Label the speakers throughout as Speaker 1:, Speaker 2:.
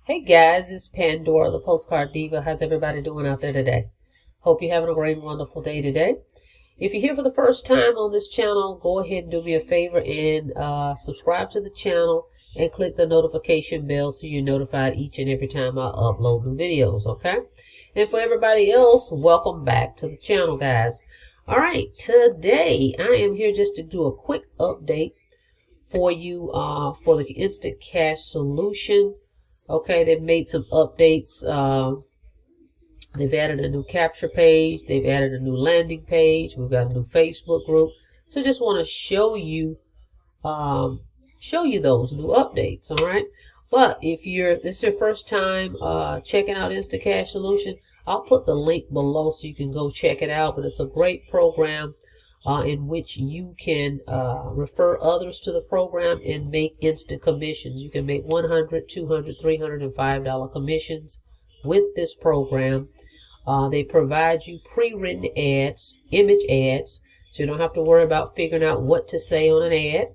Speaker 1: Hey guys, it's Pandora, the Postcard Diva. How's everybody doing out there today? Hope you're having a great, wonderful day today. If you're here for the first time on this channel, go ahead and do me a favor and subscribe to the channel and click the notification bell so you're notified each and every time I upload new videos, okay? And for everybody else, welcome back to the channel, guys. All right, today I am here just to do a quick update for you for the instant cash solution. Okay, they've made some updates. They've added a new capture page. They've added a new landing page. We've got a new Facebook group. So just want to show you those new updates. All right. But if this is your first time checking out Instant Cash Solution, I'll put the link below so you can go check it out. But it's a great program in which you can refer others to the program and make instant commissions. You can make $100, $200, $300, and $5 commissions with this program. They provide you pre-written ads, image ads, so you don't have to worry about figuring out what to say on an ad.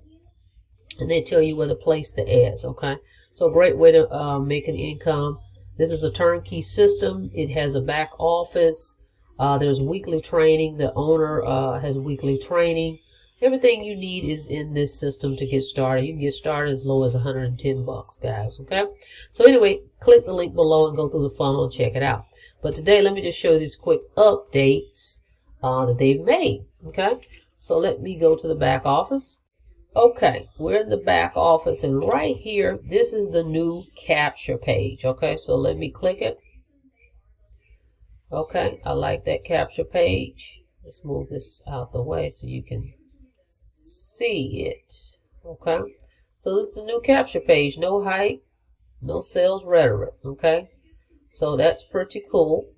Speaker 1: And they tell you where to place the ads, okay? So a great way to make an income. This is a turnkey system. It has a back office. There's weekly training. The owner has weekly training. Everything you need is in this system to get started. You can get started as low as 110 bucks, guys, okay? So anyway, click the link below and go through the funnel and check it out. But today, let me just show you these quick updates that they've made, okay? So let me go to the back office. Okay, we're in the back office, and right here, this is the new capture page, okay? So let me click it. Okay, I like that capture page. Let's move this out the way so you can see it. Okay, so this is the new capture page. No hype, no sales rhetoric. Okay, so that's pretty cool.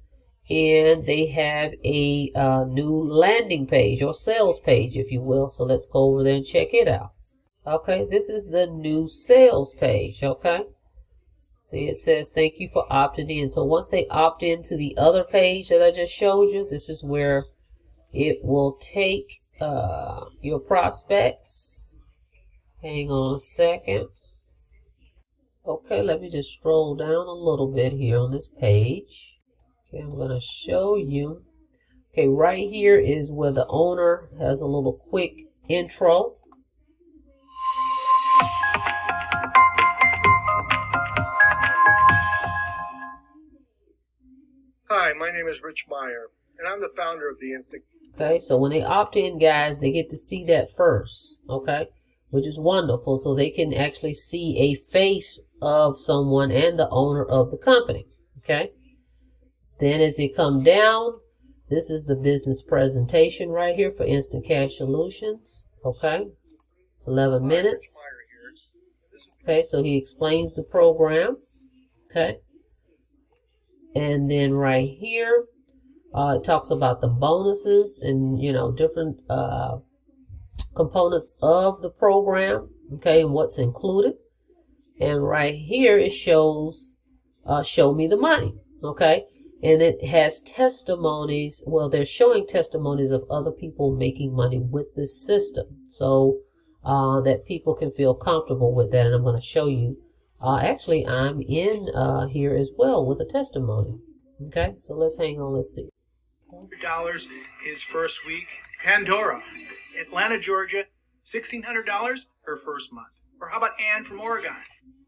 Speaker 1: And they have a new landing page or sales page, if you will. So let's go over there and check it out. Okay, this is the new sales page. Okay. See, it says, thank you for opting in. So once they opt into the other page that I just showed you, this is where it will take your prospects. Hang on a second. Okay, let me just scroll down a little bit here on this page. Okay, I'm going to show you. Okay, right here is where the owner has a little quick intro.
Speaker 2: Hi, my name is Rich Meyer, and I'm the founder of the Instant.
Speaker 1: Okay, so when they opt in, guys, they get to see that first, okay, which is wonderful. So they can actually see a face of someone and the owner of the company, okay. Then as they come down, this is the business presentation right here for Instant Cash Solutions, okay. It's 11 minutes. Okay, so he explains the program, okay. And then right here, it talks about the bonuses and, you know, different components of the program, okay, and what's included. And right here, it shows, show me the money, okay. And it has testimonies. Well, they're showing testimonies of other people making money with this system. So that people can feel comfortable with that. And I'm going to show you. Actually, I'm in here as well with a testimony. Okay, so let's hang on. Let's see.
Speaker 3: $100 his first week. Pandora, Atlanta, Georgia, $1,600 her first month. Or how about Ann from Oregon?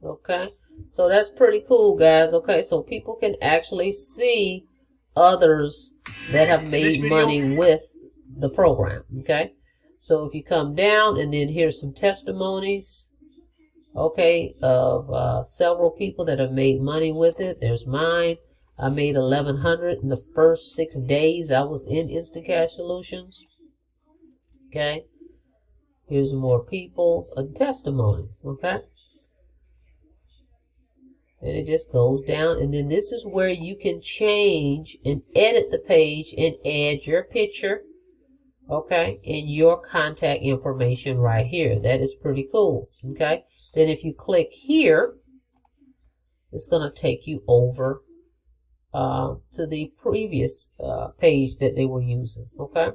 Speaker 1: Okay, so that's pretty cool, guys. Okay, so people can actually see others that have made money with the program. Okay, so if you come down and then here's some testimonies. Okay, of several people that have made money with it. There's mine. I made $1,100 in the first 6 days I was in Instant Cash Solutions. Okay, here's more people and testimonies. Okay, and it just goes down, and then this is where you can change and edit the page and add your picture. Okay, and your contact information right here. That is pretty cool. Okay, then if you click here, it's going to take you over to the previous page that they were using. Okay,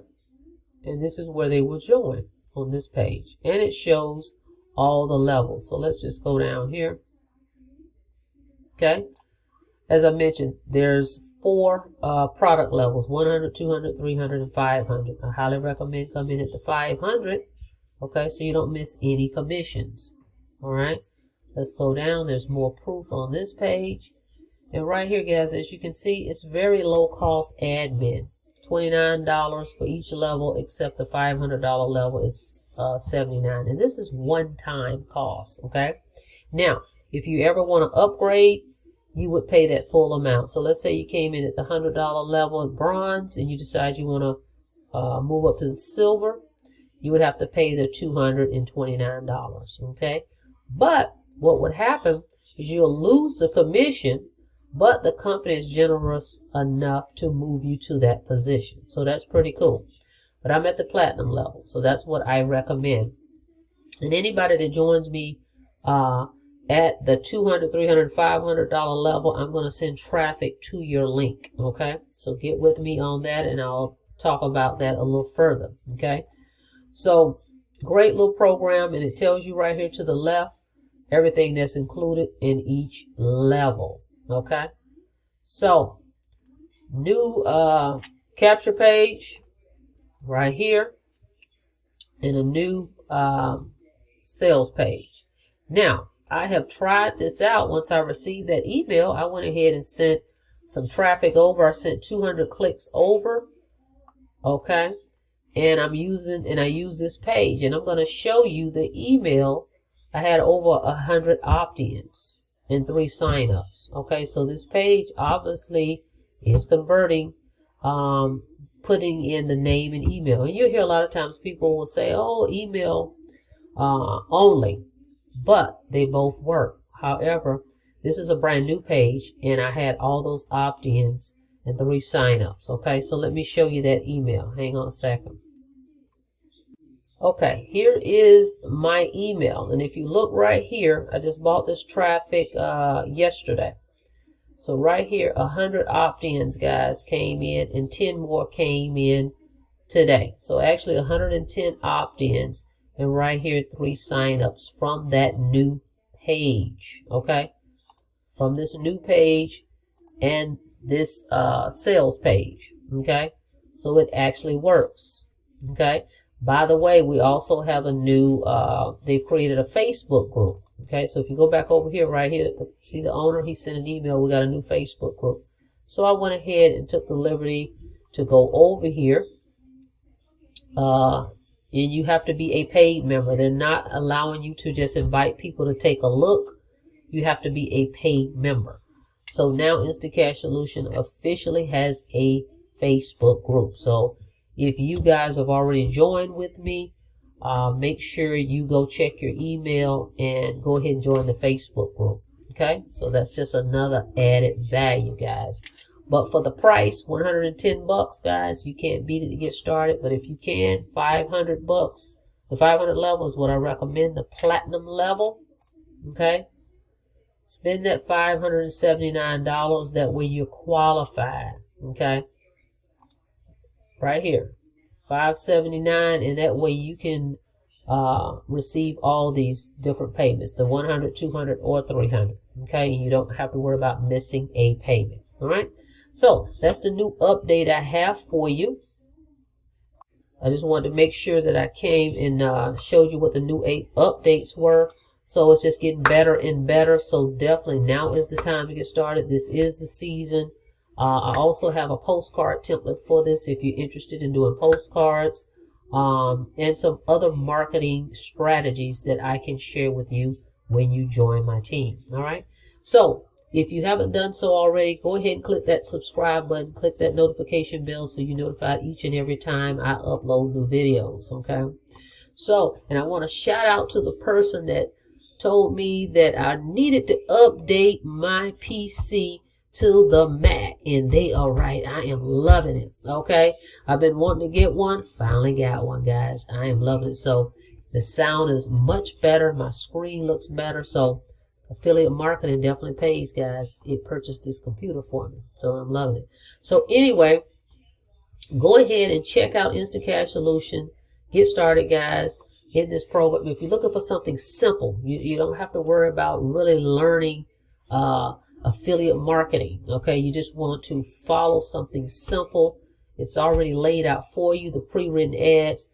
Speaker 1: and this is where they will join on this page, and it shows all the levels. So let's just go down here. Okay. As I mentioned, there's 4 product levels: 100, 200, 300, and 500. I highly recommend coming in at the 500. Okay, so you don't miss any commissions. All right. Let's go down. There's more proof on this page. And right here, guys, as you can see, it's very low cost admin. $29 for each level, except the $500 level is $79. And this is one-time cost. Okay. Now, if you ever want to upgrade, you would pay that full amount. So let's say you came in at the $100 level at bronze, and you decide you want to move up to the silver. You would have to pay the $229. Okay. But what would happen is you'll lose the commission, but the company is generous enough to move you to that position. So that's pretty cool. But I'm at the platinum level, so that's what I recommend. And anybody that joins me at the $200, $300, $500 level, I'm going to send traffic to your link. Okay, so get with me on that, and I'll talk about that a little further. Okay, so great little program, and it tells you right here to the left everything that's included in each level. Okay, so new capture page right here, and a new sales page. Now, I have tried this out. Once I received that email, I went ahead and sent some traffic over. I sent 200 clicks over. Okay, and I use this page, and I'm going to show you the email. I had over 100 opt-ins and 3 sign-ups. Okay, so this page obviously is converting, putting in the name and email. And you'll hear a lot of times people will say, oh, email only, but they both work. However, this is a brand new page, and I had all those opt-ins and 3 sign-ups. Okay, so let me show you that email. Hang on a second. Okay, here is my email, and if you look right here, I just bought this traffic yesterday. So right here, 100 opt-ins, guys, came in, and 10 more came in today. So actually 110 opt-ins, and right here 3 sign-ups from that new page. Okay, from this new page and this sales page. Okay, so it actually works. Okay. By the way, we also have a new, they've created a Facebook group. Okay, so if you go back over here, right here, see the owner, he sent an email, we got a new Facebook group. So I went ahead and took the liberty to go over here. And you have to be a paid member. They're not allowing you to just invite people to take a look. You have to be a paid member. So now Instacash Solution officially has a Facebook group. So if you guys have already joined with me, make sure you go check your email and go ahead and join the Facebook group. Okay, so that's just another added value, guys. But for the price, $110, guys, you can't beat it to get started. But if you can, $500. The 500 level is what I recommend. The platinum level. Okay, spend that $579. That way you're qualified. Okay. Right here, $579, and that way you can receive all these different payments, the 100, 200, or 300. Okay, and you don't have to worry about missing a payment. All right, so that's the new update I have for you. I just wanted to make sure that I came and showed you what the new 8 updates were. So it's just getting better and better. So definitely now is the time to get started. This is the season. I also have a postcard template for this if you're interested in doing postcards, and some other marketing strategies that I can share with you when you join my team. All right. So if you haven't done so already, go ahead and click that subscribe button, click that notification bell so you're notified each and every time I upload new videos. Okay. So, and I want to shout out to the person that told me that I needed to update my PC to the Mac, and they are right. I am loving it. Okay, I've been wanting to get one, finally got one, guys. I am loving it. So the sound is much better, my screen looks better. So affiliate marketing definitely pays, guys. It purchased this computer for me, so I'm loving it. So anyway, go ahead and check out Instacash Solution. Get started, guys, in this program. If you're looking for something simple, you don't have to worry about really learning affiliate marketing. Okay, you just want to follow something simple. It's already laid out for you, the pre-written ads.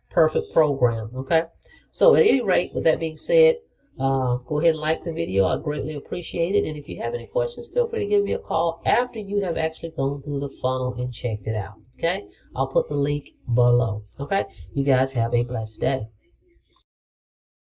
Speaker 1: Perfect program. Okay, so at any rate, with that being said, go ahead and like the video. I greatly appreciate it. And if you have any questions, feel free to give me a call after you have actually gone through the funnel and checked it out. Okay, I'll put the link below. Okay, you guys have a blessed day.